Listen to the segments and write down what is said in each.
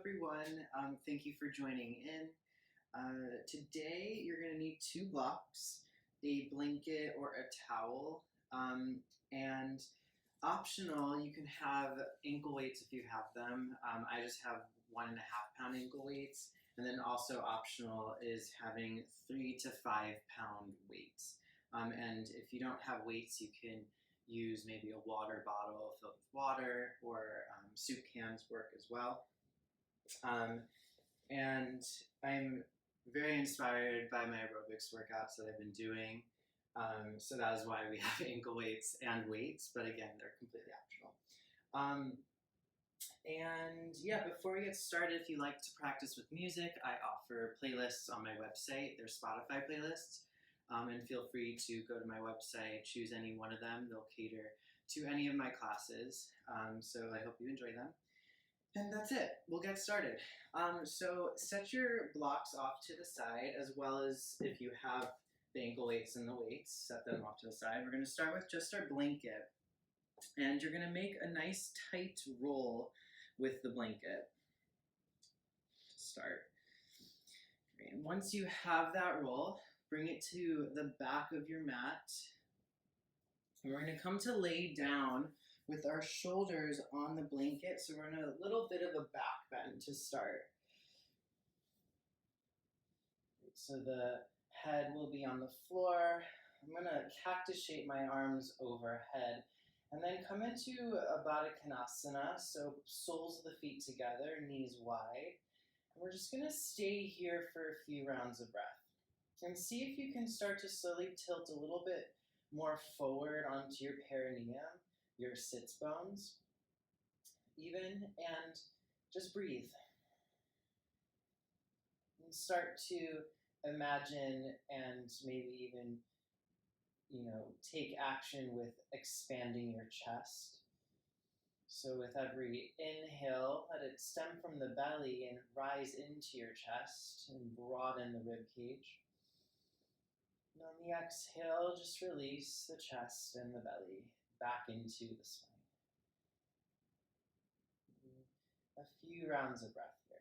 everyone. Thank you for joining in. Today you're going to need two blocks, a blanket or a towel, and optional, you can have ankle weights if you have them. I just have 1.5 pound ankle weights, and then also optional is having 3 to 5 pound weights. And if you don't have weights, you can use maybe a water bottle filled with water, or soup cans work as well. And I'm very inspired by my aerobics workouts that I've been doing. So that is why we have ankle weights and weights, but again, they're completely optional. And yeah, before we get started, if you like to practice with music, I offer playlists on my website. They're Spotify playlists. And feel free to go to my website, choose any one of them. They'll cater to any of my classes. So I hope you enjoy them. And that's it. We'll get started. So set your blocks off to the side, as well as if you have the ankle weights and the weights, set them off to the side. We're going to start with just our blanket. And you're going to make a nice tight roll with the blanket to start. And once you have that roll, bring it to the back of your mat. And we're going to come to lay down with our shoulders on the blanket. So we're in a little bit of a back bend to start. So the head will be on the floor. I'm going to cactus shape my arms overhead and then come into a Baddha Konasana. So soles of the feet together, knees wide. And we're just going to stay here for a few rounds of breath. And see if you can start to slowly tilt a little bit more forward onto your perineum, your sits bones, even, and just breathe. And start to imagine and maybe even, take action with expanding your chest. So with every inhale, let it stem from the belly and rise into your chest and broaden the rib cage. And on the exhale, just release the chest and the belly back into the spine. A few rounds of breath here.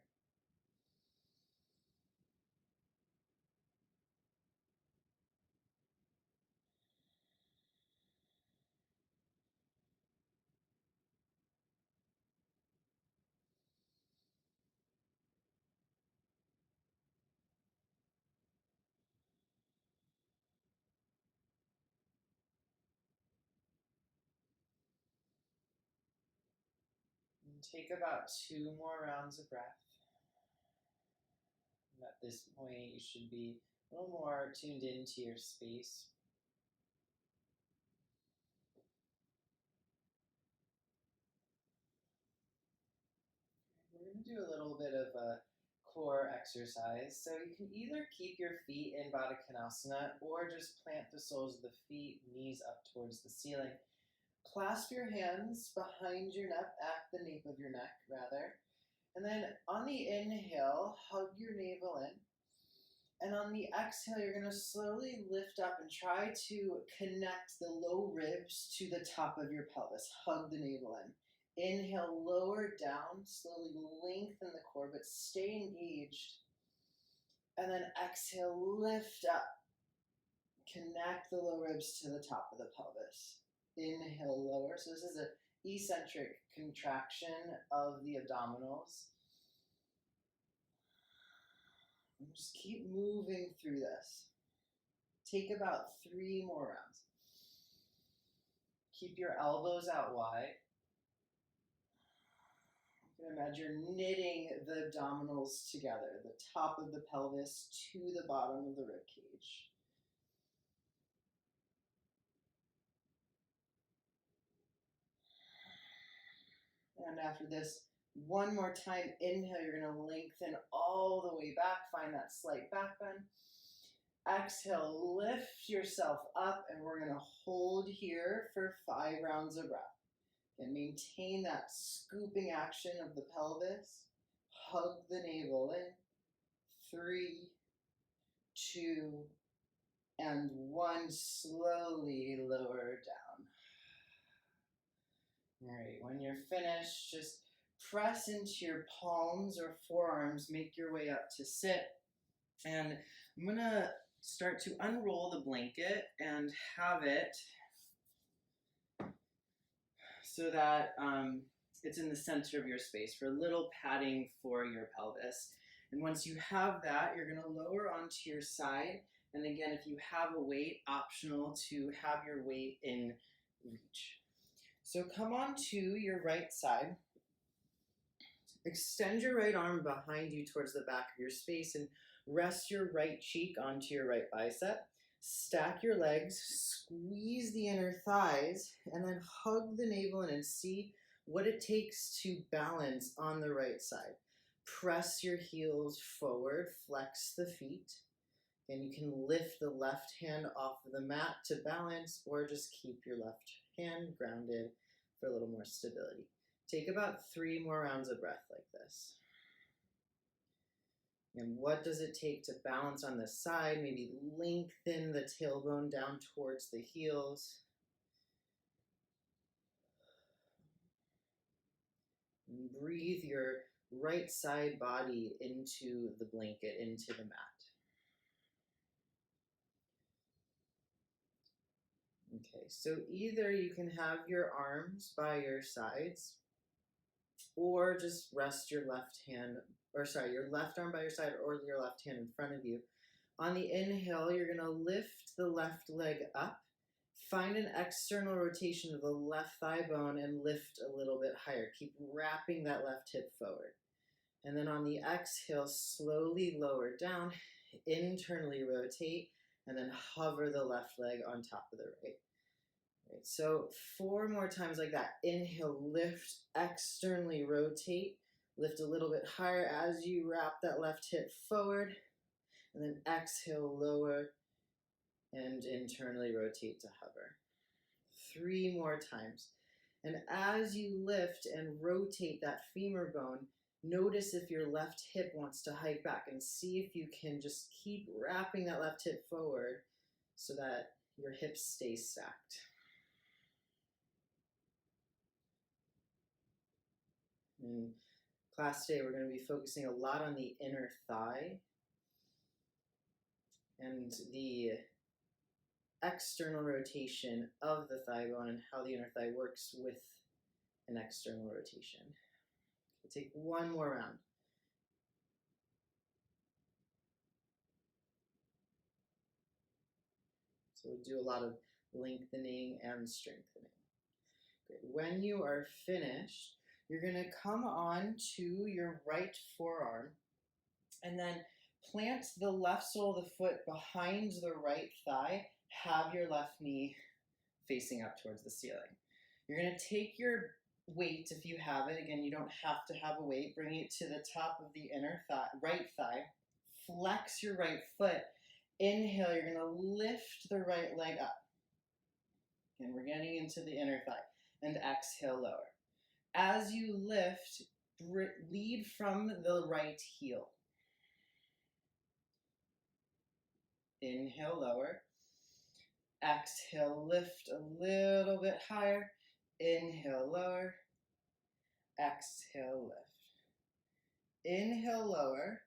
And take about 2 more rounds of breath. And at this point, you should be a little more tuned into your space. We're going to do a little bit of a core exercise. So you can either keep your feet in Baddha Konasana or just plant the soles of the feet, knees up towards the ceiling. Clasp your hands behind your neck, at the nape of your neck, rather. And then on the inhale, hug your navel in. And on the exhale, you're going to slowly lift up and try to connect the low ribs to the top of your pelvis. Hug the navel in. Inhale, lower down, slowly lengthen the core, but stay engaged. And then exhale, lift up. Connect the low ribs to the top of the pelvis. Inhale, lower. So this is an eccentric contraction of the abdominals. And just keep moving through this. Take about 3 more rounds. Keep your elbows out wide. You can imagine you're knitting the abdominals together, the top of the pelvis to the bottom of the rib cage. And after this, one more time, inhale, you're going to lengthen all the way back, find that slight back bend. Exhale, lift yourself up, and we're going to hold here for 5 rounds of breath. And maintain that scooping action of the pelvis. Hug the navel in. 3, 2, and 1. Slowly lower down. All right, when you're finished, just press into your palms or forearms, make your way up to sit. And I'm gonna start to unroll the blanket and have it so that it's in the center of your space for a little padding for your pelvis. And once you have that, you're gonna lower onto your side. And again, if you have a weight, optional to have your weight in reach. So come on to your right side. Extend your right arm behind you towards the back of your space and rest your right cheek onto your right bicep. Stack your legs, squeeze the inner thighs, and then hug the navel in and see what it takes to balance on the right side. Press your heels forward, flex the feet, and you can lift the left hand off of the mat to balance, or just keep your left hand grounded for a little more stability. Take about 3 more rounds of breath like this. And what does it take to balance on the side? Maybe lengthen the tailbone down towards the heels. And breathe your right side body into the blanket, into the mat. Okay, so either you can have your arms by your sides, or just rest your left arm by your side, or your left hand in front of you. On the inhale, you're gonna lift the left leg up, find an external rotation of the left thigh bone and lift a little bit higher. Keep wrapping that left hip forward. And then on the exhale, slowly lower down, internally rotate, and then hover the left leg on top of the right. Right, so 4 more times like that. Inhale, lift, externally rotate, lift a little bit higher as you wrap that left hip forward, and then exhale, lower, and internally rotate to hover. 3 more times. And as you lift and rotate that femur bone, notice if your left hip wants to hike back, and see if you can just keep wrapping that left hip forward so that your hips stay stacked. In class today, we're going to be focusing a lot on the inner thigh and the external rotation of the thigh bone and how the inner thigh works with an external rotation. We'll take 1 more round. So we'll do a lot of lengthening and strengthening. Great. When you are finished, you're going to come on to your right forearm and then plant the left sole of the foot behind the right thigh. Have your left knee facing up towards the ceiling. You're going to take your weight, if you have it. Again, you don't have to have a weight. Bring it to the top of the inner thigh, right thigh. Flex your right foot. Inhale, you're going to lift the right leg up. And we're getting into the inner thigh. And exhale, lower. As you lift, lead from the right heel. Inhale, lower. Exhale, lift a little bit higher. Inhale, lower. Exhale, lift. Inhale, lower.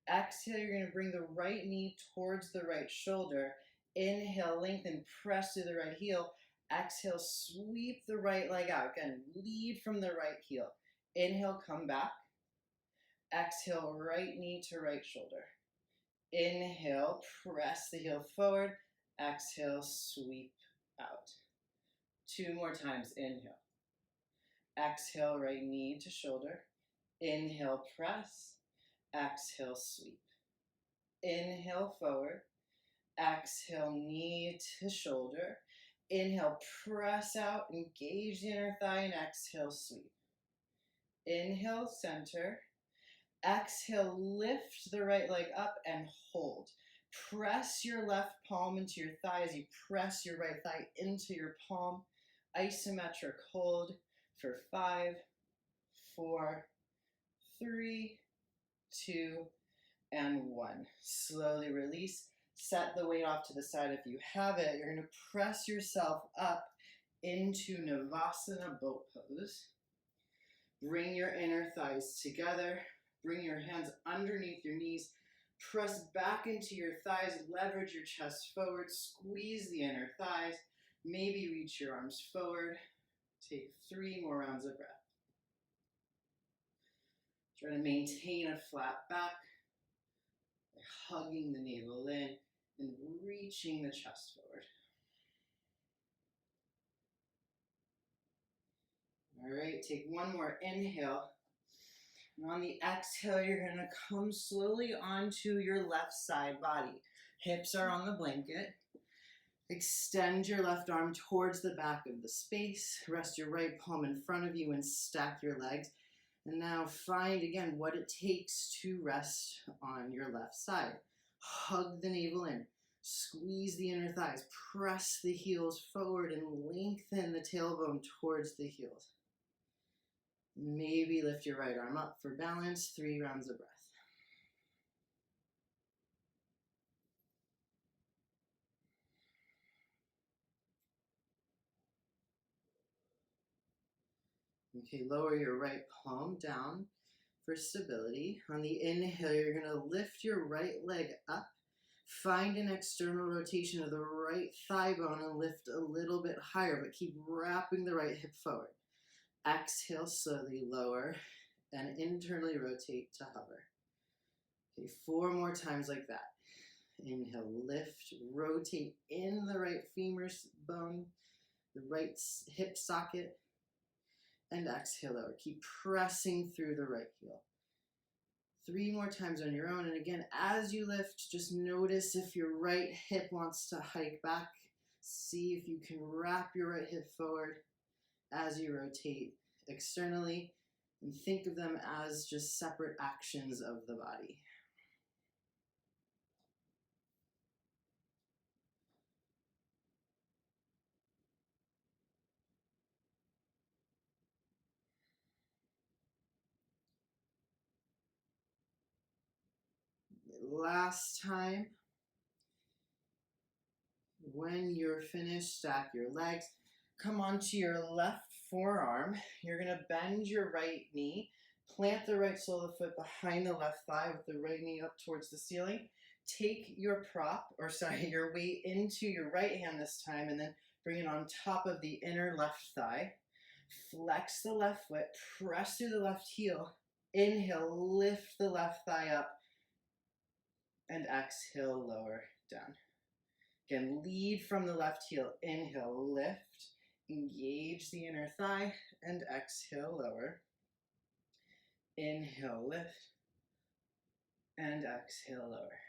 Exhale, you're going to bring the right knee towards the right shoulder. Inhale, lengthen, press through the right heel. Exhale, sweep the right leg out. Again, lead from the right heel. Inhale, come back. Exhale, right knee to right shoulder. Inhale, press the heel forward. Exhale, sweep out. 2 more times. Inhale. Exhale, right knee to shoulder. Inhale, press. Exhale, sweep. Inhale, forward. Exhale, knee to shoulder. Inhale, press out, engage the inner thigh, and exhale, sweep. Inhale, center. Exhale, lift the right leg up and hold. Press your left palm into your thigh as you press your right thigh into your palm. Isometric hold for 5, 4, 3, 2, and 1. Slowly release. Set the weight off to the side if you have it. You're going to press yourself up into Navasana boat pose. Bring your inner thighs together. Bring your hands underneath your knees. Press back into your thighs. Leverage your chest forward. Squeeze the inner thighs. Maybe reach your arms forward. Take 3 more rounds of breath. Try to maintain a flat back by hugging the navel in and reaching the chest forward. All right, take 1 more inhale. And on the exhale, you're going to come slowly onto your left side body. Hips are on the blanket. Extend your left arm towards the back of the space. Rest your right palm in front of you and stack your legs. And now find again what it takes to rest on your left side. Hug the navel in. Squeeze the inner thighs. Press the heels forward and lengthen the tailbone towards the heels. Maybe lift your right arm up for balance. 3 rounds of breath. Okay, lower your right palm down for stability. On the inhale, you're going to lift your right leg up. Find an external rotation of the right thigh bone and lift a little bit higher, but keep wrapping the right hip forward. Exhale, slowly lower and internally rotate to hover. Okay, 4 more times like that. Inhale, lift, rotate in the right femur bone, the right hip socket, and exhale, lower. Keep pressing through the right heel. 3 more times on your own. And again, as you lift, just notice if your right hip wants to hike back. See if you can wrap your right hip forward as you rotate externally, and think of them as just separate actions of the body. Last time. When you're finished, stack your legs. Come onto your left forearm. You're going to bend your right knee. Plant the right sole of the foot behind the left thigh with the right knee up towards the ceiling. Take your your weight into your right hand this time, and then bring it on top of the inner left thigh. Flex the left foot. Press through the left heel. Inhale, lift the left thigh up. And exhale, lower down. Again, lead from the left heel. Inhale, lift, engage the inner thigh, and exhale, lower. Inhale, lift, and exhale, lower.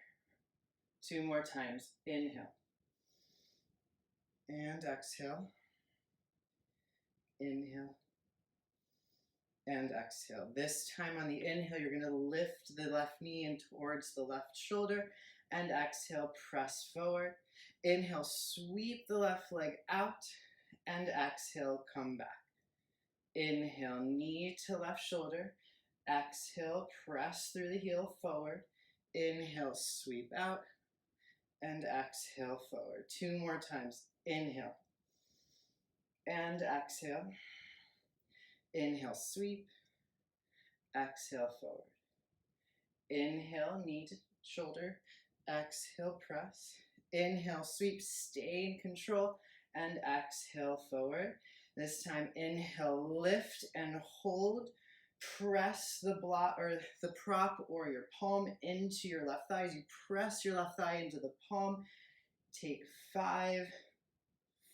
2 more times. Inhale, and exhale. Inhale, and exhale. This time on the inhale, you're going to lift the left knee in towards the left shoulder, and exhale, press forward. Inhale, sweep the left leg out, and exhale, come back. Inhale, knee to left shoulder. Exhale, press through the heel forward. Inhale, sweep out, and exhale, forward. 2 more times. Inhale, and exhale. Inhale, sweep. Exhale, forward. Inhale, knee to shoulder. Exhale, press. Inhale, sweep, stay in control, and exhale, forward. This time, inhale, lift and hold. Press the block or the prop or your palm into your left thigh. As you press your left thigh into the palm, take 5,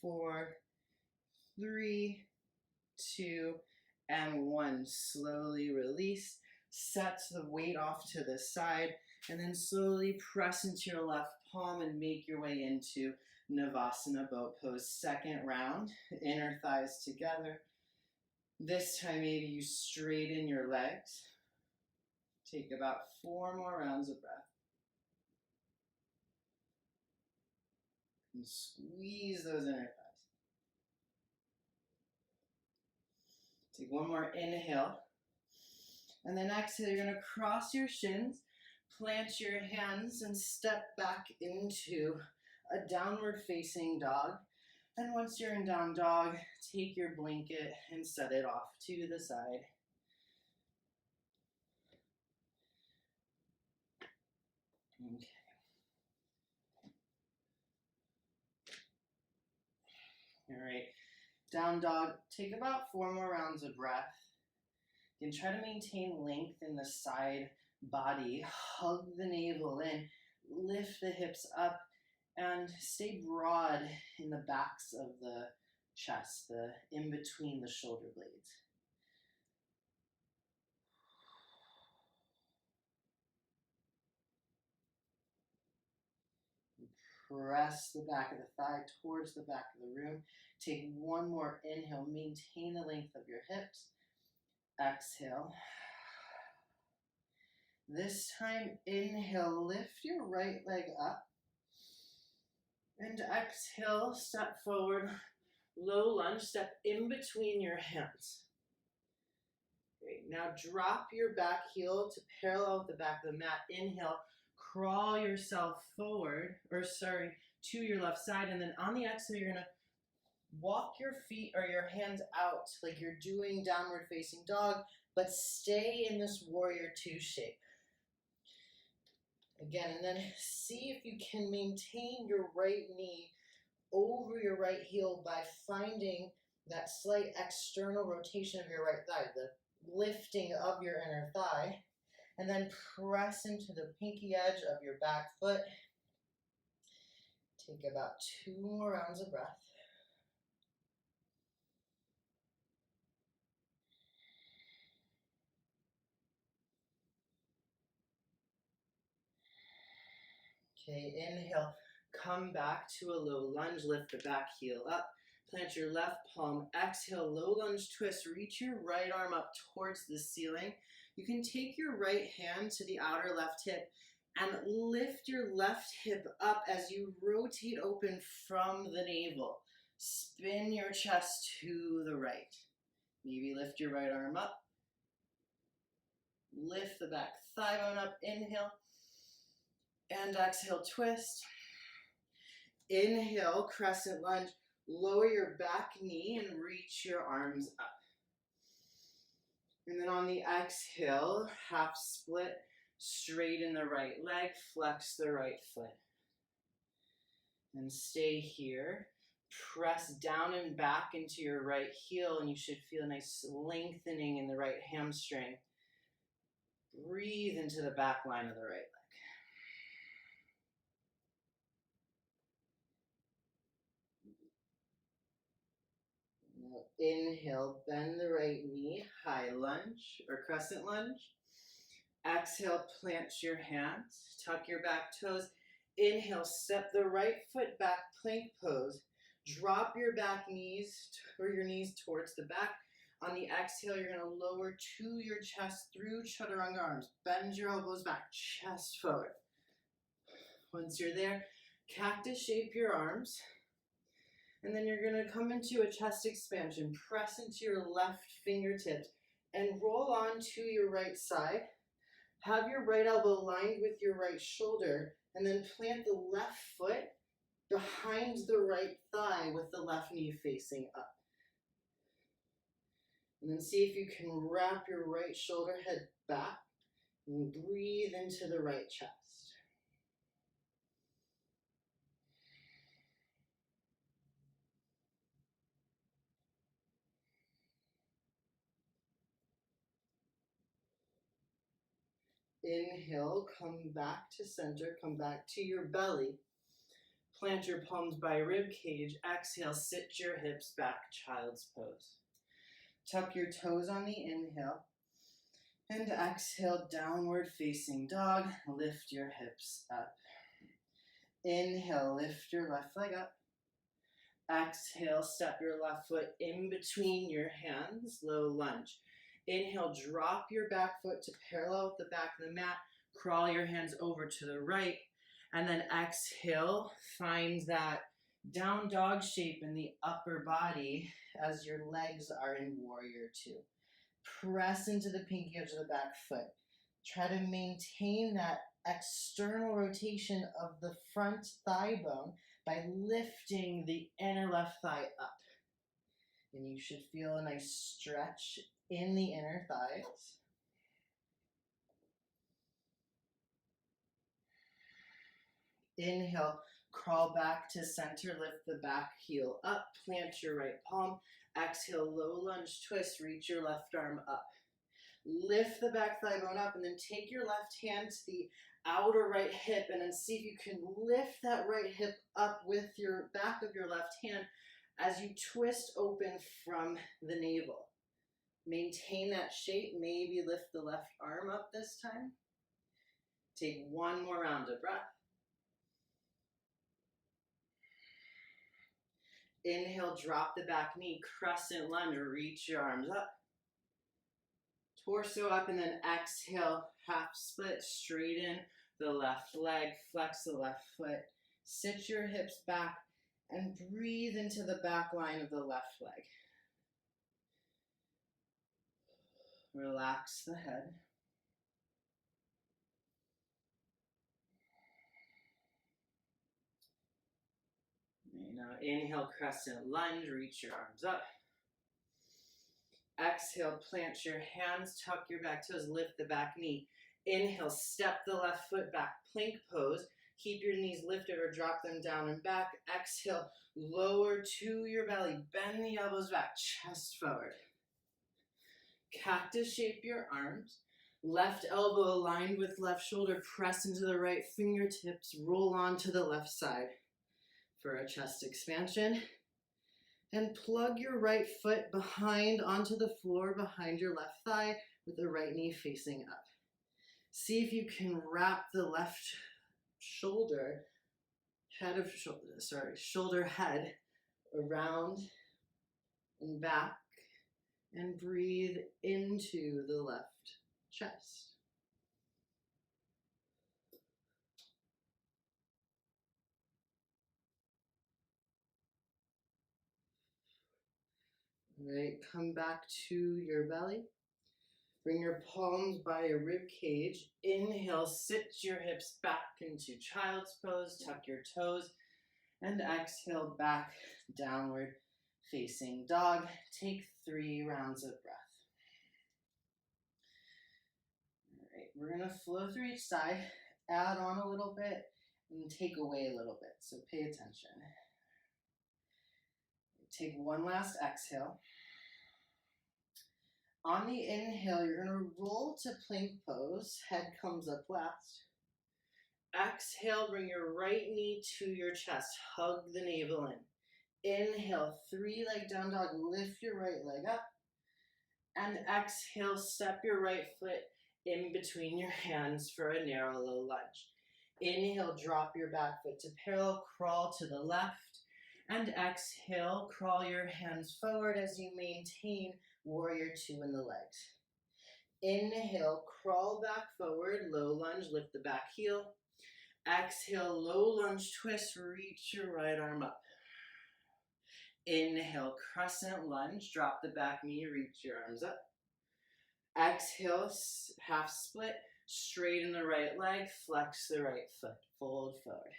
4, 3, 2, and 1. Slowly release. Set the weight off to the side, and then slowly press into your left palm and make your way into Navasana boat pose. Second round, inner thighs together. This time maybe you straighten your legs. Take about 4 more rounds of breath. And squeeze those inner thighs. Take 1 more inhale. And then exhale, you're going to cross your shins, plant your hands, and step back into a downward facing dog. And once you're in down dog, take your blanket and set it off to the side. Okay. All right. Down dog. Take about 4 more rounds of breath. You can try to maintain length in the side body. Hug the navel in. Lift the hips up and stay broad in the backs of the chest, in between the shoulder blades. Press the back of the thigh towards the back of the room. Take one more inhale. Maintain the length of your hips. Exhale. This time, inhale, lift your right leg up. And exhale, step forward, low lunge, step in between your hands. Great. Now drop your back heel to parallel with the back of the mat. Inhale, crawl yourself forward, to your left side. And then on the exhale, you're gonna walk your feet or your hands out like you're doing downward facing dog, but stay in this warrior 2 shape. Again, and then see if you can maintain your right knee over your right heel by finding that slight external rotation of your right thigh, the lifting of your inner thigh, and then press into the pinky edge of your back foot. Take about 2 more rounds of breath. Okay, inhale, come back to a low lunge, lift the back heel up, plant your left palm, exhale, low lunge twist, reach your right arm up towards the ceiling. You can take your right hand to the outer left hip and lift your left hip up as you rotate open from the navel. Spin your chest to the right. Maybe lift your right arm up. Lift the back thigh bone up, inhale. And exhale, twist. Inhale, crescent lunge. Lower your back knee and reach your arms up. And then on the exhale, half split, straighten the right leg, flex the right foot. And stay here. Press down and back into your right heel, and you should feel a nice lengthening in the right hamstring. Breathe into the back line of the right leg. Now inhale, bend the right knee, high lunge or crescent lunge. Exhale, plant your hands, tuck your back toes. Inhale, step the right foot back, plank pose. Drop your back knees or your knees towards the back. On the exhale, you're going to lower to your chest through chaturanga arms. Bend your elbows back, chest forward. Once you're there, cactus shape your arms. And then you're going to come into a chest expansion. Press into your left fingertips and roll on to your right side. Have your right elbow lined with your right shoulder, and then plant the left foot behind the right thigh with the left knee facing up. And then see if you can wrap your right shoulder head back and breathe into the right chest. Inhale, come back to center, come back to your belly. Plant your palms by rib cage. Exhale, sit your hips back, child's pose. Tuck your toes on the inhale. And exhale, downward facing dog. Lift your hips up. Inhale, lift your left leg up. Exhale, step your left foot in between your hands, low lunge. Inhale, drop your back foot to parallel with the back of the mat. Crawl your hands over to the right. And then exhale, find that down dog shape in the upper body as your legs are in warrior 2. Press into the pinky edge of the back foot. Try to maintain that external rotation of the front thigh bone by lifting the inner left thigh up. And you should feel a nice stretch in the inner thighs. Inhale, crawl back to center, lift the back heel up, plant your right palm. Exhale, low lunge twist, reach your left arm up. Lift the back thigh bone up and then take your left hand to the outer right hip and then see if you can lift that right hip up with your back of your left hand as you twist open from the navel. Maintain that shape, maybe lift the left arm up this time. Take one more round of breath. Inhale, drop the back knee, crescent lunge, reach your arms up. Torso up and then exhale, half split, straighten the left leg, flex the left foot, sit your hips back and breathe into the back line of the left leg. Relax the head. Now inhale, crescent lunge, reach your arms up. Exhale, plant your hands, tuck your back toes, lift the back knee. Inhale, step the left foot back, plank pose. Keep your knees lifted or drop them down and back. Exhale, lower to your belly, bend the elbows back, chest forward. Cactus shape your arms. Left elbow aligned with left shoulder, press into the right fingertips, roll onto the left side for a chest expansion. And plug your right foot behind onto the floor behind your left thigh with the right knee facing up. See if you can wrap the left shoulder, shoulder head around and back and breathe into the left chest. All right, come back to your belly. Bring your palms by your rib cage. Inhale, sit your hips back into child's pose, tuck your toes, and exhale back, downward facing dog. Take 3 rounds of breath. All right, we're gonna flow through each side, add on a little bit, and take away a little bit, so pay attention. Take one last exhale. On the inhale, you're going to roll to plank pose. Head comes up last. Exhale, bring your right knee to your chest. Hug the navel in. Inhale, 3-leg down dog. Lift your right leg up. And exhale, step your right foot in between your hands for a narrow low lunge. Inhale, drop your back foot to parallel. Crawl to the left. And exhale, crawl your hands forward as you maintain warrior 2 in the legs. Inhale, crawl back forward, low lunge, lift the back heel. Exhale, low lunge twist, reach your right arm up. Inhale, crescent lunge, drop the back knee, reach your arms up. Exhale, half split, straighten the right leg, flex the right foot, fold forward.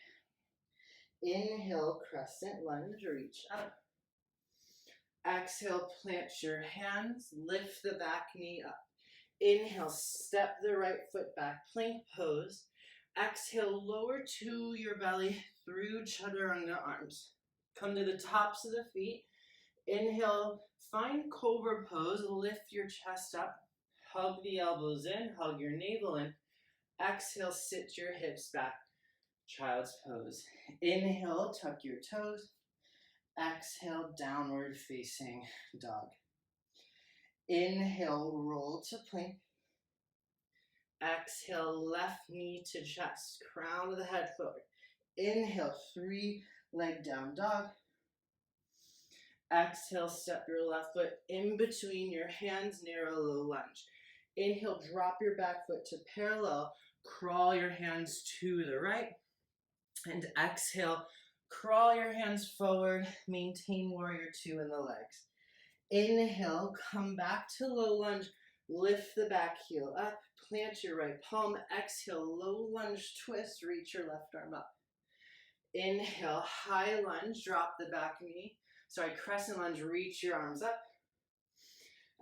Inhale, crescent lunge, reach up. Exhale, plant your hands, lift the back knee up. Inhale, step the right foot back, plank pose. Exhale, lower to your belly through chaturanga arms. Come to the tops of the feet. Inhale, find cobra pose, lift your chest up. Hug the elbows in, hug your navel in. Exhale, sit your hips back. Child's pose. Inhale, tuck your toes. Exhale, downward facing dog. Inhale, roll to plank. Exhale, left knee to chest, crown of the head forward. Inhale, 3-leg down dog. Exhale, step your left foot in between your hands, narrow low lunge. Inhale, drop your back foot to parallel, crawl your hands to the right. And exhale, crawl your hands forward, maintain warrior 2 in the legs. Inhale, come back to low lunge, lift the back heel up, plant your right palm. Exhale, low lunge twist, reach your left arm up. Inhale, high lunge, drop the back knee. Crescent lunge, reach your arms up.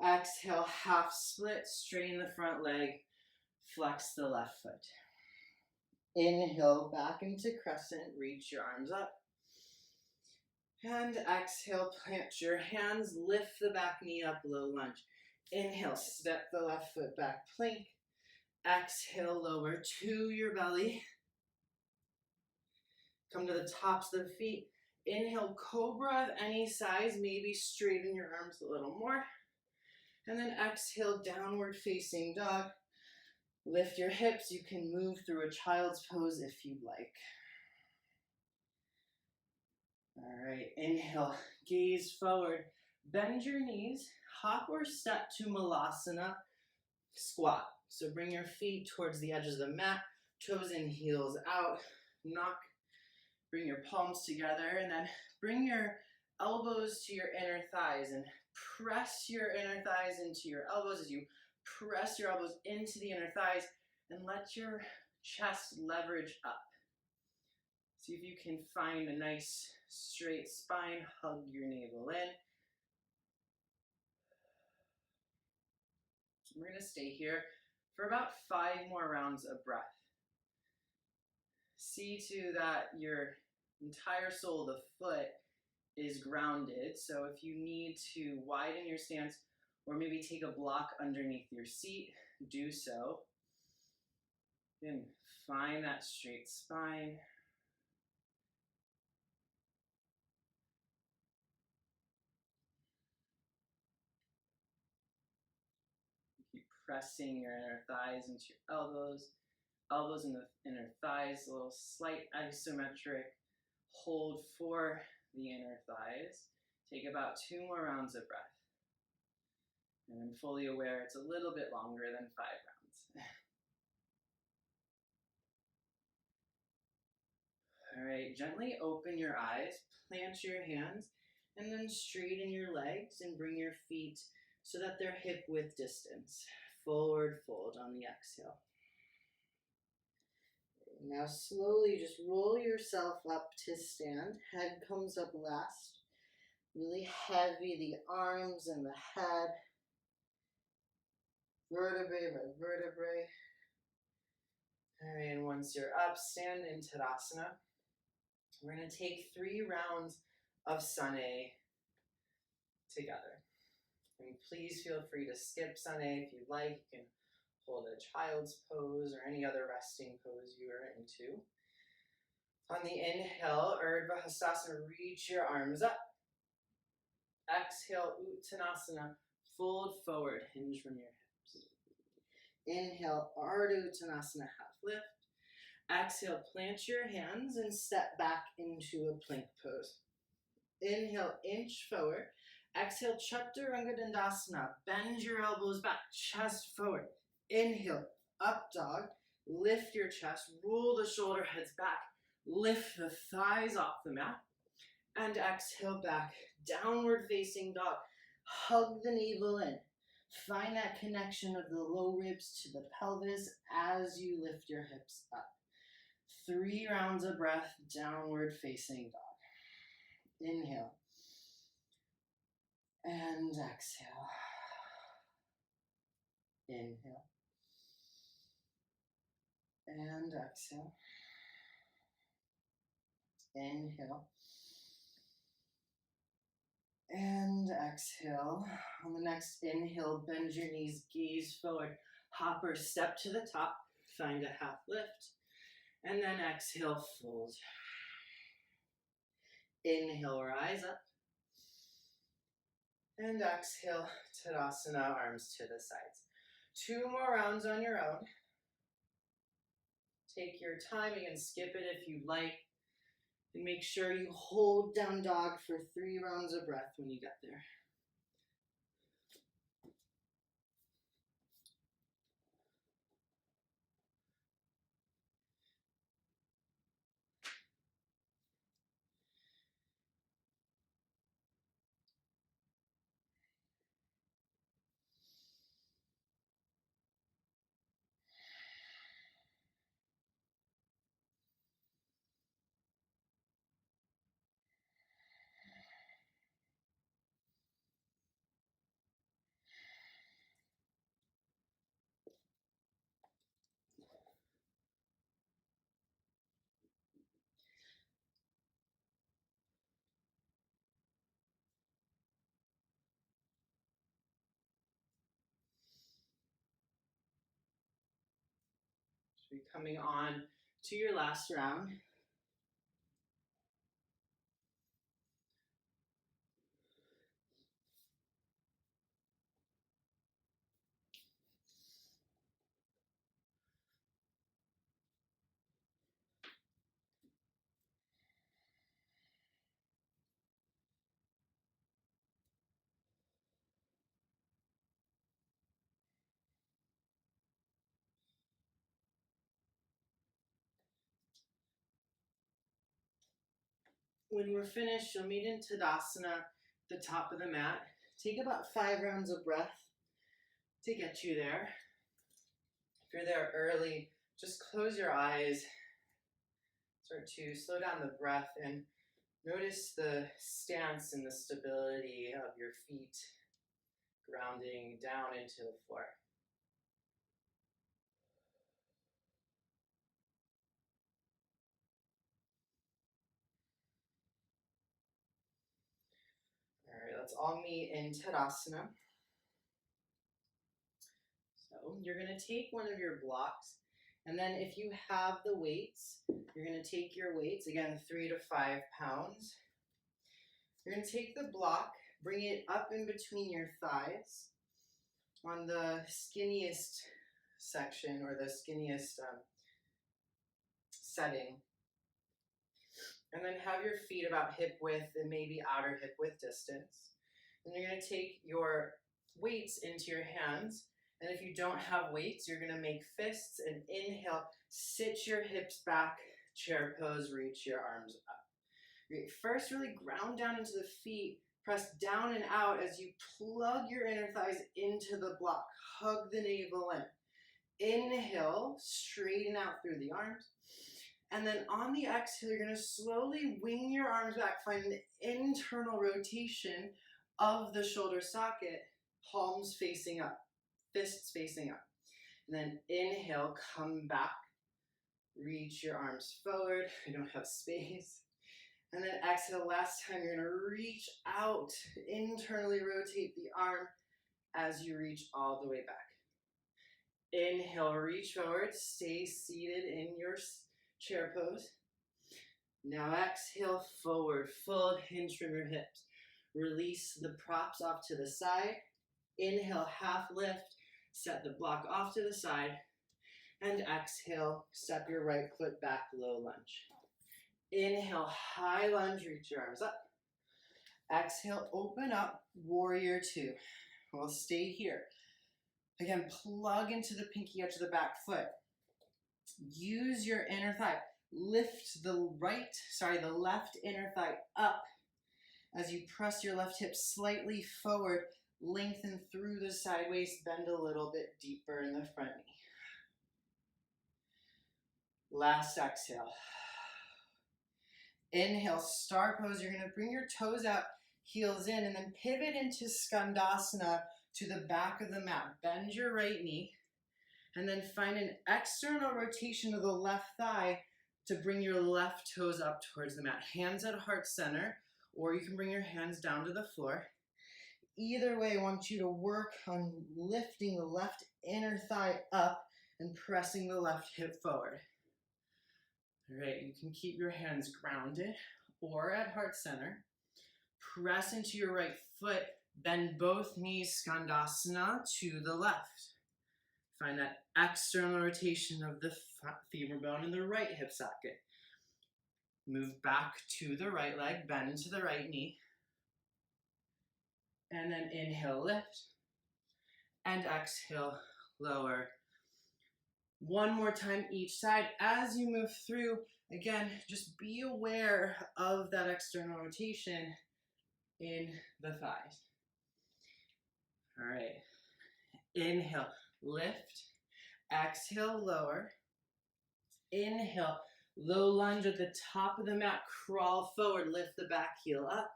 Exhale, half split, straighten the front leg, flex the left foot. Inhale, back into crescent, reach your arms up. And exhale, plant your hands, lift the back knee up, low lunge. Inhale, step the left foot back, plank. Exhale, lower to your belly. Come to the tops of the feet. Inhale, cobra of any size, maybe straighten your arms a little more. And then exhale, downward facing dog. Lift your hips. You can move through a child's pose if you'd like. All right, inhale, gaze forward. Bend your knees, hop or step to malasana, squat. So bring your feet towards the edges of the mat, toes and heels out, bring your palms together, and then bring your elbows to your inner thighs and press your inner thighs into your elbows as you press your elbows into the inner thighs and let your chest leverage up. See if you can find a nice straight spine, hug your navel in. We're going to stay here for about 5 more rounds of breath. See to that your entire sole of the foot is grounded. So if you need to widen your stance or maybe take a block underneath your seat, do so. Then find that straight spine. Keep pressing your inner thighs into your elbows. Elbows in the inner thighs, a little slight isometric hold for the inner thighs. Take about 2 more rounds of breath. And I'm fully aware it's a little bit longer than 5 rounds. All right, gently open your eyes, plant your hands, and then straighten your legs and bring your feet so that they're hip width distance. Forward fold on the exhale. Now slowly just roll yourself up to stand. Head comes up last. Really heavy, the arms and the head. Vertebrae by vertebrae. All right, and once you're up, stand in Tadasana. We're going to take 3 rounds of Sun A together. And please feel free to skip Sun A if you'd like. You can hold a child's pose or any other resting pose you are into. On the inhale, Urdhva Hastasana, reach your arms up. Exhale, Uttanasana, fold forward, hinge from your hips. Inhale, Ardha Uttanasana, half lift. Exhale, plant your hands and step back into a plank pose. Inhale, inch forward. Exhale, Chaturanga Dandasana. Bend your elbows back, chest forward. Inhale, up dog. Lift your chest, roll the shoulder heads back. Lift the thighs off the mat. And exhale back, downward facing dog. Hug the navel in. Find that connection of the low ribs to the pelvis as you lift your hips up. 3 rounds of breath, downward facing dog. Inhale. And exhale. Inhale. And exhale. Inhale. And exhale. On the next inhale, bend your knees, gaze forward. Hopper, step to the top. Find a half lift. And then exhale, fold. Inhale, rise up. And exhale, Tadasana, arms to the sides. 2 more rounds on your own. Take your time. You can skip it if you like. And make sure you hold down dog for 3 rounds of breath when you get there. So you're coming on to your last round. When we're finished, you'll meet in Tadasana, the top of the mat. Take about 5 rounds of breath to get you there. If you're there early, just close your eyes. Start to slow down the breath and notice the stance and the stability of your feet grounding down into the floor. All right, let's all meet in Tadasana. So you're going to take one of your blocks, and then if you have the weights, you're going to take your weights, again, 3 to 5 pounds. You're going to take the block, bring it up in between your thighs on the skinniest section or the skinniest setting. And then have your feet about hip width and maybe outer hip width distance. And you're going to take your weights into your hands. And if you don't have weights, you're going to make fists and inhale, sit your hips back, chair pose, reach your arms up. Great. First, really ground down into the feet, press down and out as you plug your inner thighs into the block. Hug the navel in. Inhale, straighten out through the arms. And then on the exhale, you're going to slowly wing your arms back, find an internal rotation of the shoulder socket, palms facing up, fists facing up. And then inhale, come back, reach your arms forward. I don't have space. And then exhale, last time, you're going to reach out, internally rotate the arm as you reach all the way back. Inhale, reach forward, stay seated in your chair pose. Now exhale, forward, fold, hinge from your hips. Release the props off to the side. Inhale, half lift, set the block off to the side. And exhale, step your right foot back, low lunge. Inhale, high lunge, reach your arms up. Exhale, open up, warrior 2. We'll stay here. Again, plug into the pinky edge of the back foot. Use your inner thigh. Lift the left inner thigh up as you press your left hip slightly forward. Lengthen through the side waist, bend a little bit deeper in the front knee. Last exhale. Inhale, star pose. You're going to bring your toes out, heels in, and then pivot into Skandasana to the back of the mat. Bend your right knee, and then find an external rotation of the left thigh to bring your left toes up towards the mat. Hands at heart center, or you can bring your hands down to the floor. Either way, I want you to work on lifting the left inner thigh up and pressing the left hip forward. All right, you can keep your hands grounded or at heart center. Press into your right foot, bend both knees, Skandasana to the left. Find that external rotation of the femur bone in the right hip socket. Move back to the right leg, bend into the right knee. And then inhale, lift. And exhale, lower. One more time each side. As you move through, again, just be aware of that external rotation in the thighs. All right. Inhale, lift. Exhale, lower. Inhale, low lunge at the top of the mat. Crawl forward, lift the back heel up.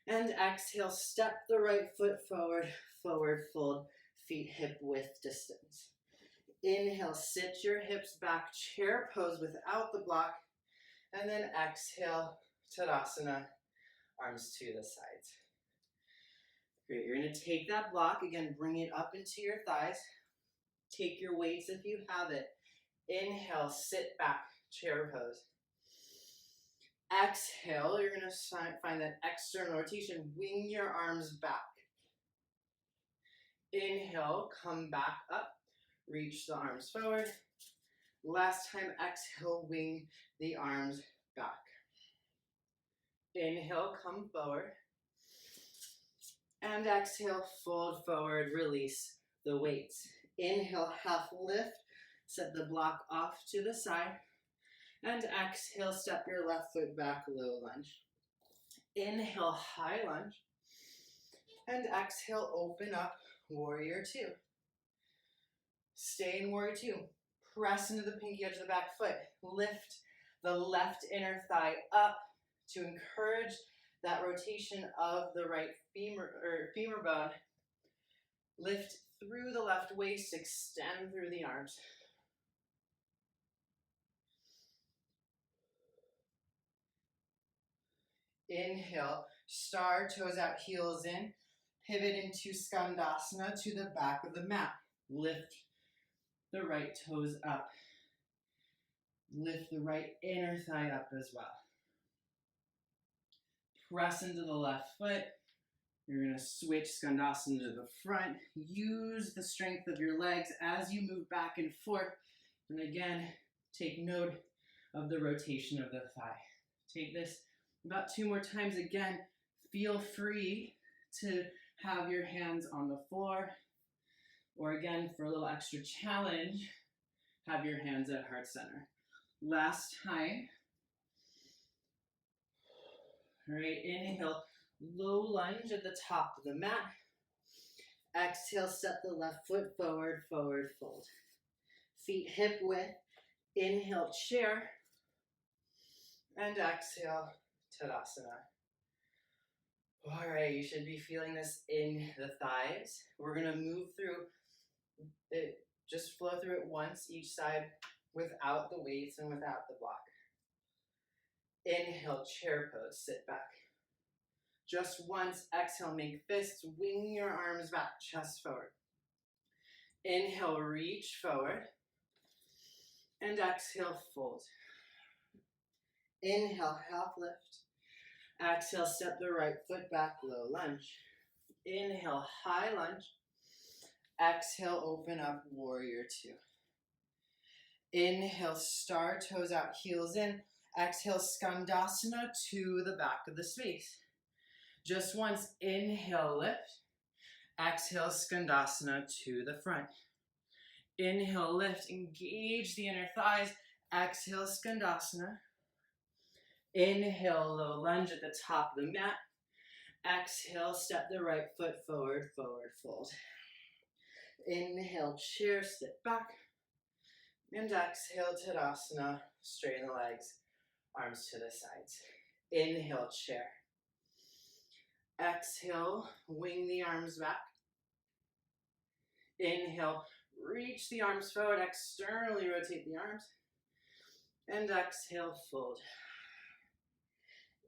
And exhale, step the right foot forward, forward fold, feet hip width distance. Inhale, sit your hips back, chair pose without the block. And then exhale, Tadasana, arms to the sides. Great, you're going to take that block, again, bring it up into your thighs. Take your weights if you have it. Inhale, sit back, chair pose. Exhale, you're going to find that external rotation. Wing your arms back. Inhale, come back up. Reach the arms forward. Last time, exhale, wing the arms back. Inhale, come forward. And exhale, fold forward, release the weights. Inhale, half lift. Set the block off to the side. And exhale, step your left foot back, low lunge. Inhale, high lunge. And exhale, open up, warrior two. Stay in warrior two. Press into the pinky edge of the back foot. Lift the left inner thigh up to encourage that rotation of the right femur bone. Lift through the left waist, extend through the arms. Inhale, star, toes out, heels in. Pivot into Skandasana to the back of the mat. Lift the right toes up. Lift the right inner thigh up as well. Press into the left foot. You're going to switch Skandasana to the front. Use the strength of your legs as you move back and forth. And again, take note of the rotation of the thigh. Take this about 2 more times. Again, feel free to have your hands on the floor. Or again, for a little extra challenge, have your hands at heart center. Last time. All right, inhale, low lunge at the top of the mat. Exhale, step the left foot forward, forward fold. Feet hip width. Inhale, chair. And exhale, Tadasana. All right, you should be feeling this in the thighs. We're gonna move through it, just flow through it once each side without the weights and without the block. Inhale, chair pose, sit back. Just once, exhale, make fists, wing your arms back, chest forward. Inhale, reach forward. And exhale, fold. Inhale, half lift. Exhale, step the right foot back, low lunge. Inhale, high lunge. Exhale, open up, warrior two. Inhale, star, toes out, heels in. Exhale, Skandasana to the back of the space. Just once, inhale, lift. Exhale, Skandasana to the front. Inhale, lift, engage the inner thighs. Exhale, Skandasana. Inhale, low lunge at the top of the mat. Exhale, step the right foot forward, forward fold. Inhale, chair, sit back. And exhale, Tadasana, straighten the legs, arms to the sides. Inhale, chair. Exhale, wing the arms back. Inhale, reach the arms forward, externally rotate the arms. And exhale, fold.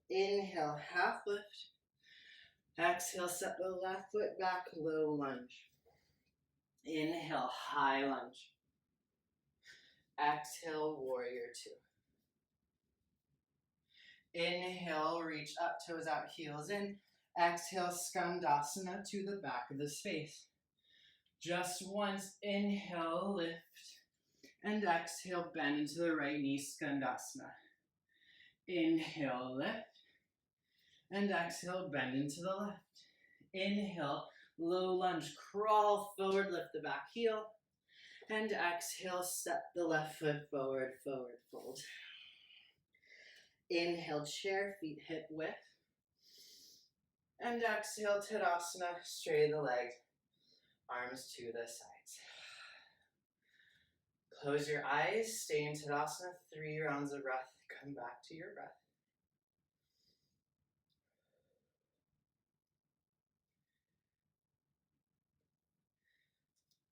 Inhale, half lift. Exhale, step the left foot back, low lunge. Inhale, high lunge. Exhale, warrior two. Inhale, reach up, toes out, heels in. Exhale, Skandasana to the back of the space. Just once, inhale, lift. And exhale, bend into the right knee, Skandasana. Inhale, lift. And exhale, bend into the left. Inhale, low lunge, crawl forward, lift the back heel. And exhale, step the left foot forward, forward fold. Inhale, chair, feet hip width. And exhale, Tadasana, straighten the legs, arms to the sides. Close your eyes, stay in Tadasana, 3 rounds of breath. Come back to your breath.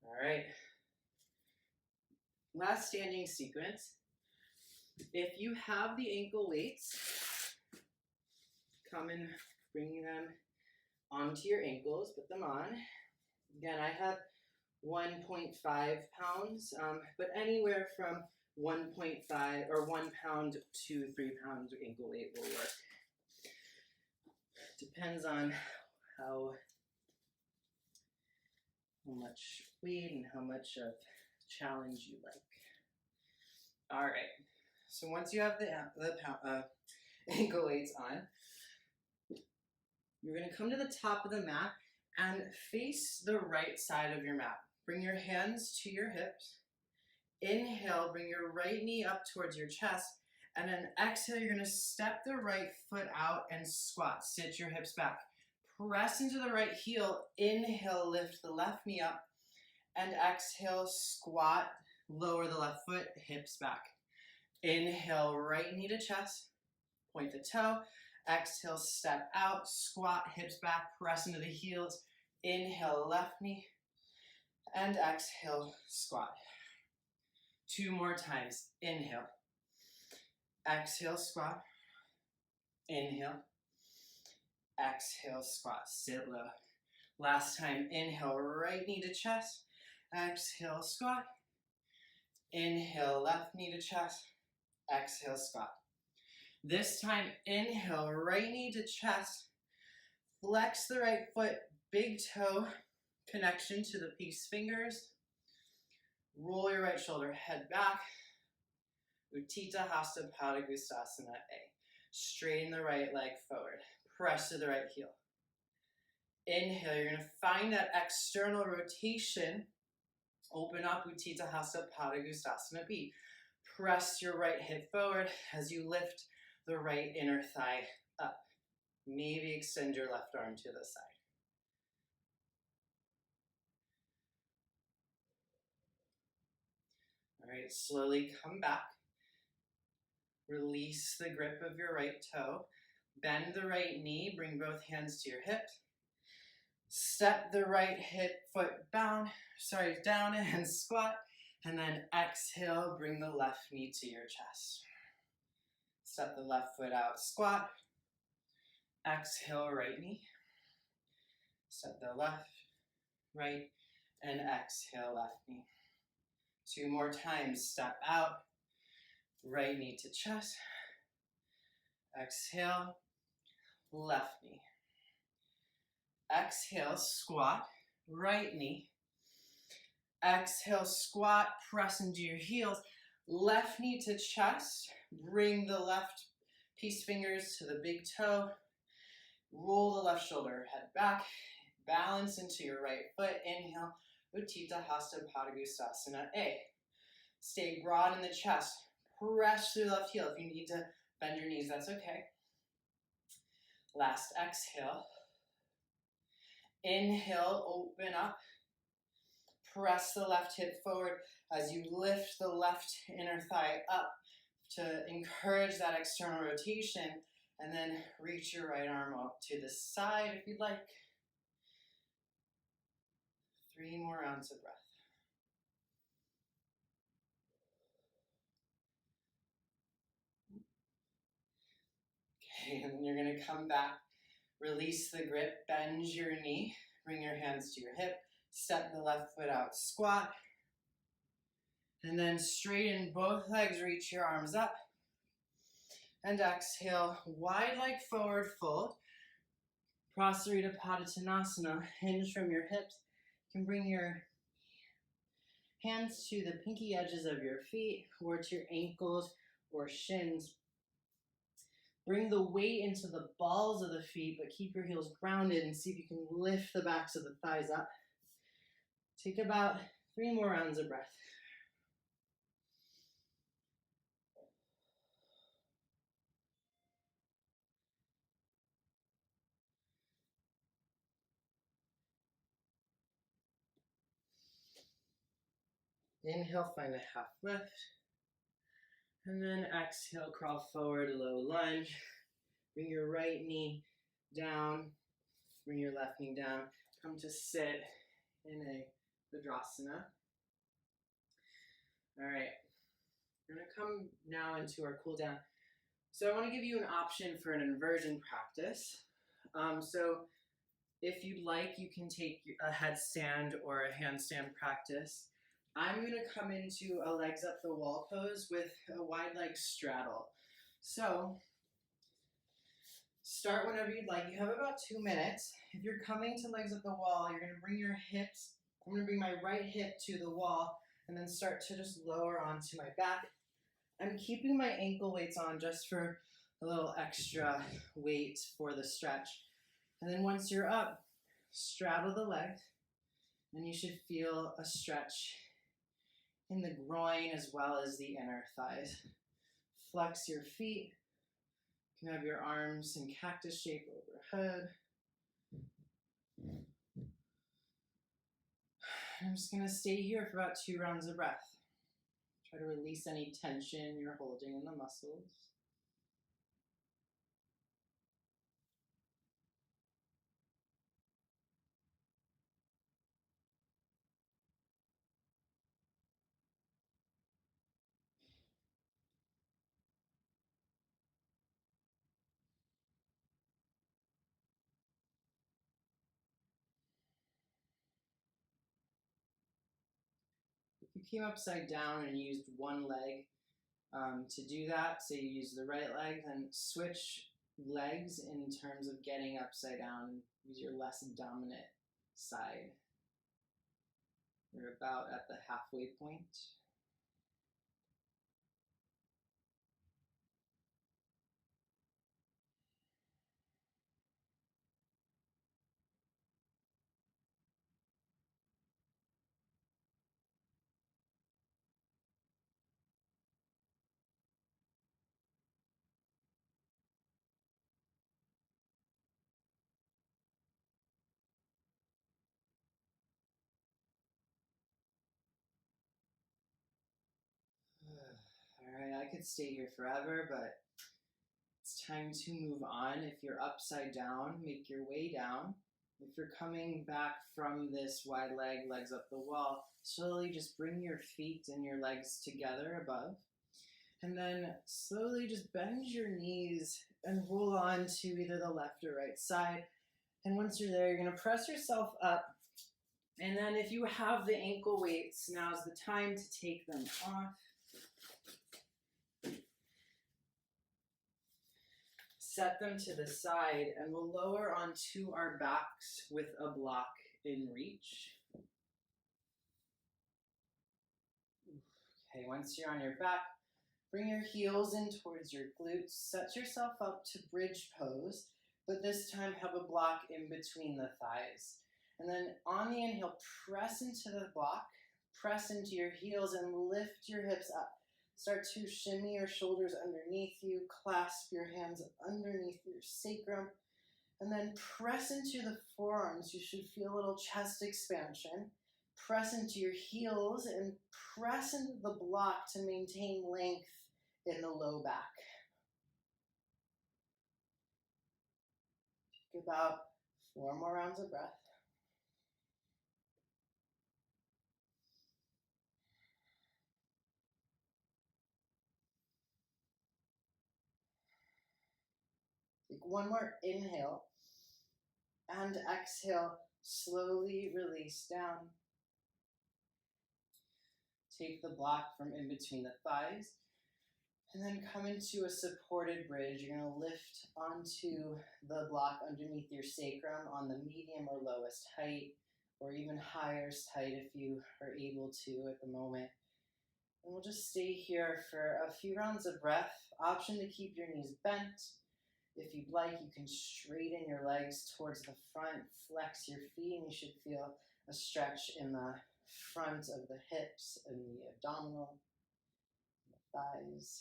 All right. Last standing sequence. If you have the ankle weights, come and bring them onto your ankles, put them on. Again, I have 1.5 pounds, but anywhere from 1.5 or 1 pound to 3 pounds of ankle weight will work. Depends on how much weight and how much of challenge you like. All right, so once you have the ankle weights on, you're gonna come to the top of the mat and face the right side of your mat. Bring your hands to your hips. Inhale, bring your right knee up towards your chest, and then exhale, you're gonna step the right foot out and squat. Sit your hips back. Press into the right heel. Inhale, lift the left knee up, and exhale, squat, lower the left foot, hips back. Inhale, right knee to chest, point the toe. Exhale, step out, squat, hips back, press into the heels. Inhale, left knee, and exhale, squat. 2 more times. Inhale, exhale, squat. Inhale, exhale, squat. Sit low. Last time. Inhale, right knee to chest. Exhale, squat. Inhale, left knee to chest. Exhale, squat. This time, inhale, right knee to chest. Flex the right foot, big toe, connection to the peace fingers. Roll your right shoulder, head back. Utthita Hasta Padangusthasana A. Straighten the right leg forward. Press to the right heel. Inhale, you're going to find that external rotation. Open up Utthita Hasta Padangusthasana B. Press your right hip forward as you lift the right inner thigh up. Maybe extend your left arm to the side. All right, slowly come back. Release the grip of your right toe. Bend the right knee, bring both hands to your hips. Step the right hip foot down and squat. And then exhale, bring the left knee to your chest. Step the left foot out, squat. Exhale, right knee. Step the left, right, and exhale, left knee. 2 more times. Step out, right knee to chest. Exhale, left knee. Exhale, squat, right knee. Exhale, squat, press into your heels. Left knee to chest. Bring the left peace fingers to the big toe. Roll the left shoulder, head back. Balance into your right foot. Inhale, Utthita Hasta Padangusthasana A. Stay broad in the chest. Press through the left heel. If you need to bend your knees, that's okay. Last exhale. Inhale, open up. Press the left hip forward as you lift the left inner thigh up to encourage that external rotation, and then reach your right arm up to the side if you'd like. 3 more rounds of breath. Okay, and then you're going to come back, release the grip, bend your knee, bring your hands to your hip, step the left foot out, squat, and then straighten both legs, reach your arms up, and exhale, wide leg forward fold, Prasarita Padottanasana, hinge from your hips. You can bring your hands to the pinky edges of your feet or to your ankles or shins. Bring the weight into the balls of the feet, but keep your heels grounded and see if you can lift the backs of the thighs up. Take about 3 more rounds of breath. Inhale, find a half lift. And then exhale, crawl forward, low lunge. Bring your right knee down. Bring your left knee down. Come to sit in a Vajrasana. All right. We're going to come now into our cool down. So I want to give you an option for an inversion practice. So If you'd like, you can take a headstand or a handstand practice. I'm going to come into a legs up the wall pose with a wide leg straddle. So start whenever you'd like. You have about 2 minutes. If you're coming to legs up the wall, you're going to bring your hips. I'm going to bring my right hip to the wall and then start to just lower onto my back. I'm keeping my ankle weights on just for a little extra weight for the stretch. And then once you're up, straddle the leg, and you should feel a stretch in the groin as well as the inner thighs. Flex your feet. You can have your arms in cactus shape overhead. I'm just going to stay here for about 2 rounds of breath. Try to release any tension you're holding in the muscles. If you came upside down and used one leg to do that, say you use the right leg, then switch legs in terms of getting upside down. Use your less dominant side. We're about at the halfway point. All right, I could stay here forever, but it's time to move on. If you're upside down, make your way down. If you're coming back from this wide leg, legs up the wall, slowly just bring your feet and your legs together above. And then slowly just bend your knees and roll on to either the left or right side. And once you're there, you're going to press yourself up. And then if you have the ankle weights, now's the time to take them off. Set them to the side, and we'll lower onto our backs with a block in reach. Okay, once you're on your back, bring your heels in towards your glutes. Set yourself up to bridge pose, but this time have a block in between the thighs. And then on the inhale, press into the block, press into your heels, and lift your hips up. Start to shimmy your shoulders underneath you, clasp your hands underneath your sacrum, and then press into the forearms. You should feel a little chest expansion. Press into your heels and press into the block to maintain length in the low back. Take about 4 more rounds of breath. Take 1 more inhale and exhale. Slowly release down. Take the block from in between the thighs and then come into a supported bridge. You're going to lift onto the block underneath your sacrum on the medium or lowest height, or even highest height if you are able to at the moment. And we'll just stay here for a few rounds of breath. Option to keep your knees bent. If you'd like, you can straighten your legs towards the front, flex your feet, and you should feel a stretch in the front of the hips and the abdominal, the thighs.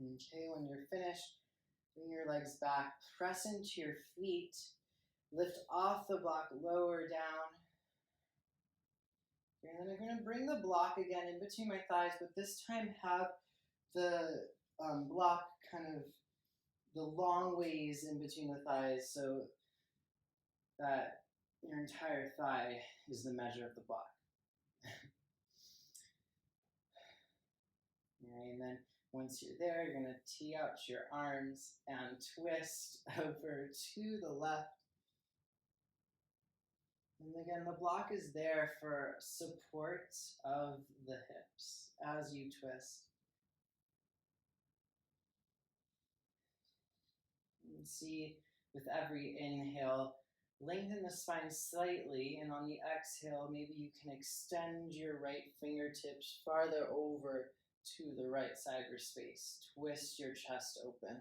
Okay, when you're finished, bring your legs back, press into your feet, lift off the block, lower down. And then I'm going to bring the block again in between my thighs, but this time have the block kind of the long ways in between the thighs so that your entire thigh is the measure of the block. Right, and then once you're there, you're going to tee out your arms and twist over to the left. And again, the block is there for support of the hips as you twist. And see, with every inhale, lengthen the spine slightly, and on the exhale, maybe you can extend your right fingertips farther over to the right side of your space. Twist your chest open.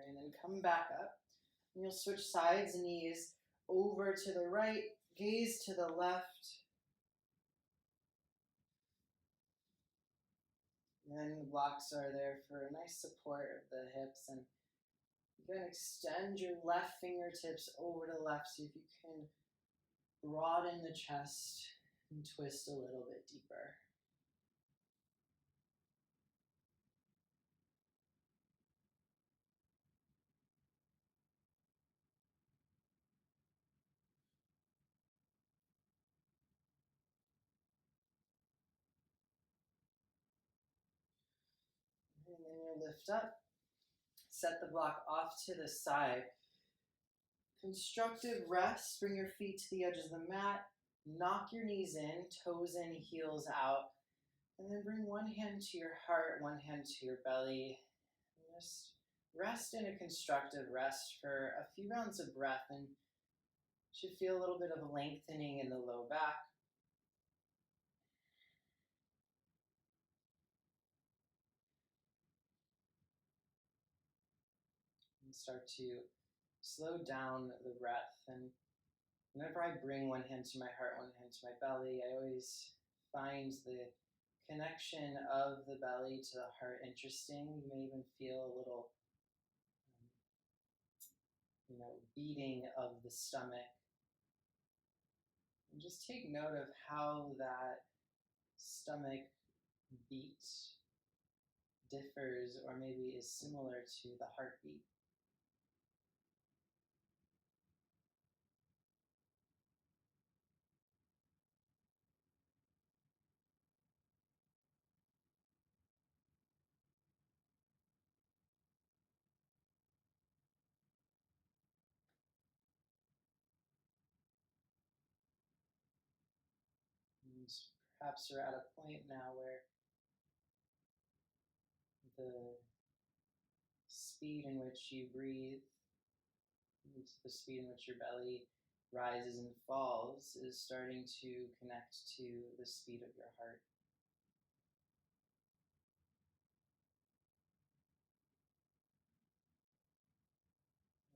And then come back up. And you'll switch sides, knees over to the right, gaze to the left. And then the blocks are there for a nice support of the hips. And you can extend your left fingertips over to the left, see if you can broaden the chest and twist a little bit deeper. And then you lift up, set the block off to the side. Constructive rest, bring your feet to the edge of the mat, knock your knees in, toes in, heels out, and then bring one hand to your heart, one hand to your belly. And just rest in a constructive rest for a few rounds of breath, and you should feel a little bit of a lengthening in the low back. And start to slow down the breath. And whenever I bring one hand to my heart, one hand to my belly, I always find the connection of the belly to the heart interesting. You may even feel a little, beating of the stomach. And just take note of how that stomach beat differs or maybe is similar to the heartbeat. And perhaps you're at a point now where the speed in which you breathe, the speed in which your belly rises and falls is starting to connect to the speed of your heart.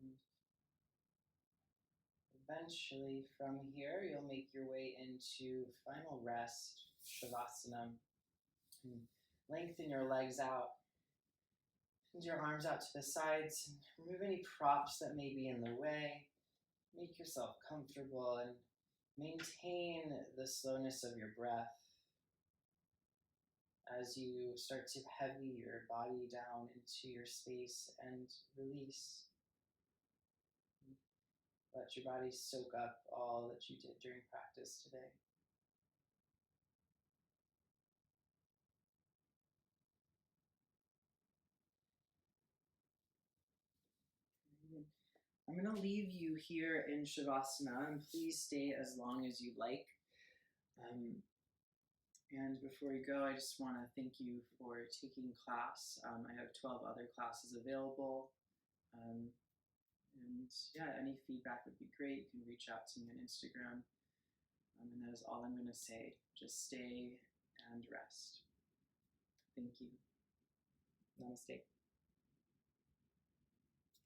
And eventually from here, you'll make your way into final rest, Shavasana. And lengthen your legs out, and your arms out to the sides. Remove any props that may be in the way. Make yourself comfortable and maintain the slowness of your breath as you start to heavy your body down into your space and release. Let your body soak up all that you did during practice today. I'm going to leave you here in Shavasana, and please stay as long as you like. And before you go, I just want to thank you for taking class. I have 12 other classes available. And yeah, any feedback would be great. You can reach out to me on Instagram. And that is all I'm going to say. Just stay and rest. Thank you. Namaste.